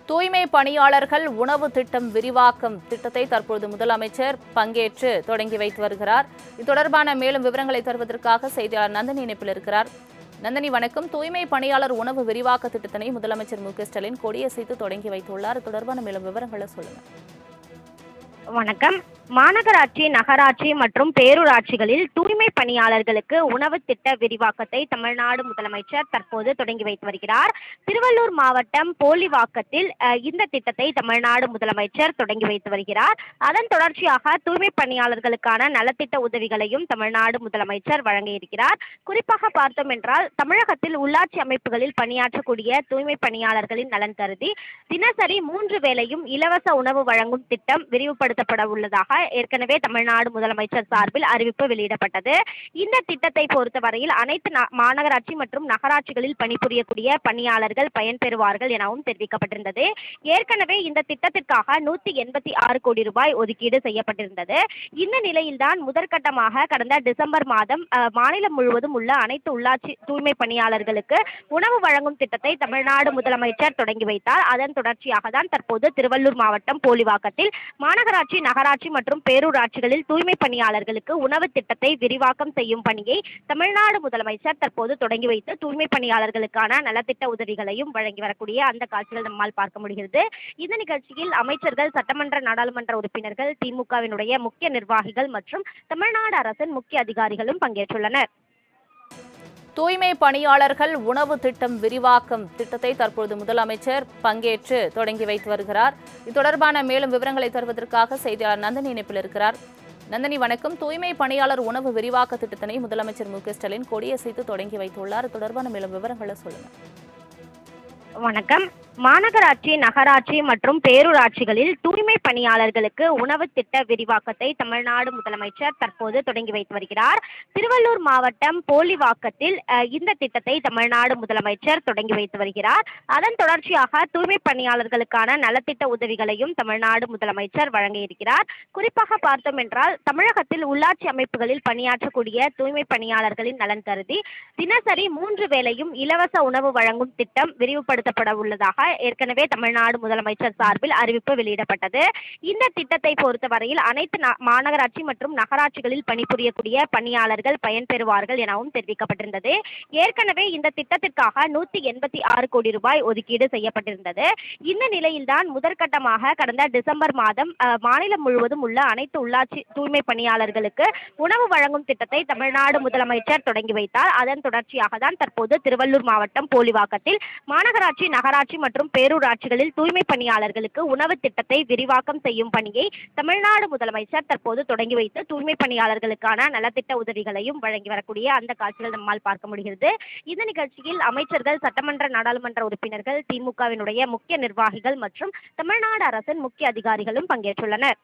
தூய்மை பணியாளர்கள் உணவு திட்டம் விரிவாக்கம் திட்டத்தை தற்போது முதலமைச்சர் பங்கேற்று தொடங்கி வைத்து வருகிறார். இது தொடர்பான மேலும் விவரங்களை தருவதற்காக செய்தியாளர் நந்தினி இணைப்பில் இருக்கிறார். நந்தினி வணக்கம். தூய்மை பணியாளர் உணவு விரிவாக்க திட்டத்தினை முதலமைச்சர் மு.க.ஸ்டாலின் கொடியசைத்து தொடங்கி வைத்துள்ளார். இது தொடர்பான மேலும் விவரங்களை சொல்லுங்க. வணக்கம். மாநகராட்சி, நகராட்சி மற்றும் பேரூராட்சிகளில் தூய்மை பணியாளர்களுக்கு உணவு திட்ட விரிவாக்கத்தை தமிழ்நாடு முதலமைச்சர் தற்போது தொடங்கி வைத்து வருகிறார். திருவள்ளூர் மாவட்டம் போலிவாக்கத்தில் இந்த திட்டத்தை தமிழ்நாடு முதலமைச்சர் தொடங்கி வைத்து வருகிறார். அதன் தொடர்ச்சியாக தூய்மை பணியாளர்களுக்கான நலத்திட்ட உதவிகளையும் தமிழ்நாடு முதலமைச்சர் வழங்க இருக்கிறார். குறிப்பாக பார்த்தோம் என்றால், தமிழகத்தில் உள்ளாட்சி அமைப்புகளில் பணியாற்றக்கூடிய தூய்மை பணியாளர்களின் நலன் கருதி தினசரி 3 வேளையும் இலவச உணவு வழங்கும் திட்டம் விரிவுபடுத்தப்பட உள்ளதாக ஏற்கனவே தமிழ்நாடு முதலமைச்சர் சார்பில் அறிவிப்பு வெளியிடப்பட்டது. இந்த திட்டத்தை பொறுத்தவரையில் அனைத்து மாநகராட்சி மற்றும் நகராட்சிகளில் பணிபுரியக்கூடிய பணியாளர்கள் பயன்பெறுவார்கள் எனவும் தெரிவிக்கப்பட்டிருந்தது. ஏற்கனவே இந்த திட்டத்திற்காக 186 கோடி ரூபாய் ஒதுக்கீடு செய்யப்பட்டிருந்தது. இந்த நிலையில்தான் முதற்கட்டமாக கடந்த டிசம்பர் மாதம் மாநிலம் முழுவதும் உள்ள அனைத்து உள்ளாட்சி தூய்மை பணியாளர்களுக்கு உணவு வழங்கும் திட்டத்தை தமிழ்நாடு முதலமைச்சர் தொடங்கி வைத்தார். அதன் தொடர்ச்சியாக தான் தற்போது திருவள்ளூர் மாவட்டம் போலிவாக்கத்தில் மாநகராட்சி, நகராட்சி மற்றும் பேரூராட்சிகளில் தூய்மை பணியாளர்களுக்கு உணவு திட்டத்தை விரிவாக்கம் செய்யும் பணியை தமிழ்நாடு முதலமைச்சர் தற்போது தொடங்கி வைத்து தூய்மை பணியாளர்களுக்கான நலத்திட்ட உதவிகளையும் வழங்கி வரக்கூடிய அந்த காட்சிகள் நம்மால் பார்க்க முடிகிறது. இந்த நிகழ்ச்சியில் அமைச்சர்கள், சட்டமன்ற, நாடாளுமன்ற உறுப்பினர்கள், திமுகவினுடைய முக்கிய நிர்வாகிகள் மற்றும் தமிழ்நாடு அரசின் முக்கிய அதிகாரிகளும் பங்கேற்றுள்ளனர். தூய்மை பணியாளர்கள் உணவு திட்டம் விரிவாக்கம் திட்டத்தை தற்போது முதலமைச்சர் பங்கேற்று தொடங்கி வைத்து வருகிறார். இது தொடர்பான மேலும் விவரங்களை தருவதற்காக செய்தியாளர் நந்தினி இணைப்பில் இருக்கிறார். நந்தினி வணக்கம். தூய்மை பணியாளர் உணவு விரிவாக்க திட்டத்தினை முதலமைச்சர் மு.க.ஸ்டாலின் கொடியசைத்து தொடங்கி வைத்துள்ளார். தொடர்பான மேலும் விவரங்களை சொல்லுங்க. வணக்கம். மாநகராட்சி, நகராட்சி மற்றும் பேரூராட்சிகளில் தூய்மை பணியாளர்களுக்கு உணவு திட்ட விரிவாக்கத்தை தமிழ்நாடு முதலமைச்சர் தற்போது தொடங்கி வைத்து வருகிறார். திருவள்ளூர் மாவட்டம் போலிவாக்கத்தில் இந்த திட்டத்தை தமிழ்நாடு முதலமைச்சர் தொடங்கி வைத்து வருகிறார். அதன் தொடர்ச்சியாக தூய்மை பணியாளர்களுக்கான நலத்திட்ட உதவிகளையும் தமிழ்நாடு முதலமைச்சர் வழங்க இருக்கிறார். குறிப்பாக பார்த்தோம் என்றால், தமிழகத்தில் உள்ளாட்சி அமைப்புகளில் பணியாற்றக்கூடிய தூய்மை பணியாளர்களின் நலன் கருதி தினசரி 3 வேளையும் இலவச உணவு வழங்கும் திட்டம் விரிவுபடுத்தப்பட உள்ளதாக ஏற்கனவே தமிழ்நாடு முதலமைச்சர் சார்பில் அறிவிப்பு வெளியிடப்பட்டது. இந்த திட்டத்தை பொறுத்தவரையில் அனைத்து மாநகராட்சி மற்றும் நகராட்சிகளில் பணிபுரியக்கூடிய பணியாளர்கள் பயன்பெறுவார்கள் எனவும் தெரிவிக்கப்பட்டிருந்தது. ஏற்கனவே இந்த திட்டத்திற்காக 186 கோடி ரூபாய் ஒதுக்கீடு செய்யப்பட்டிருந்தது. இந்த நிலையில்தான் முதற்கட்டமாக கடந்த டிசம்பர் மாதம் மாநிலம் முழுவதும் உள்ள அனைத்து உள்ளாட்சி தூய்மை பணியாளர்களுக்கு உணவு வழங்கும் திட்டத்தை தமிழ்நாடு முதலமைச்சர் தொடங்கி வைத்தார். அதன் தொடர்ச்சியாக தான் தற்போது திருவள்ளூர் மாவட்டம் போலிவாக்கத்தில் மாநகராட்சி, நகராட்சி மற்றும் பேரூராட்சிகளில் தூய்மை பணியாளர்களுக்கு உணவு திட்டத்தை விரிவாக்கம் செய்யும் பணியை தமிழ்நாடு முதலமைச்சர் தற்போது தொடங்கி வைத்து தூய்மை பணியாளர்களுக்கான நலத்திட்ட உதவிகளையும் வழங்கி வரக்கூடிய அந்த காட்சிகள் நம்மால் பார்க்க முடிகிறது. இந்த நிகழ்ச்சியில் அமைச்சர்கள், சட்டமன்ற, நாடாளுமன்ற உறுப்பினர்கள், திமுகவினுடைய முக்கிய நிர்வாகிகள் மற்றும் தமிழ்நாடு அரசின் முக்கிய அதிகாரிகளும் பங்கேற்றுள்ளனர்.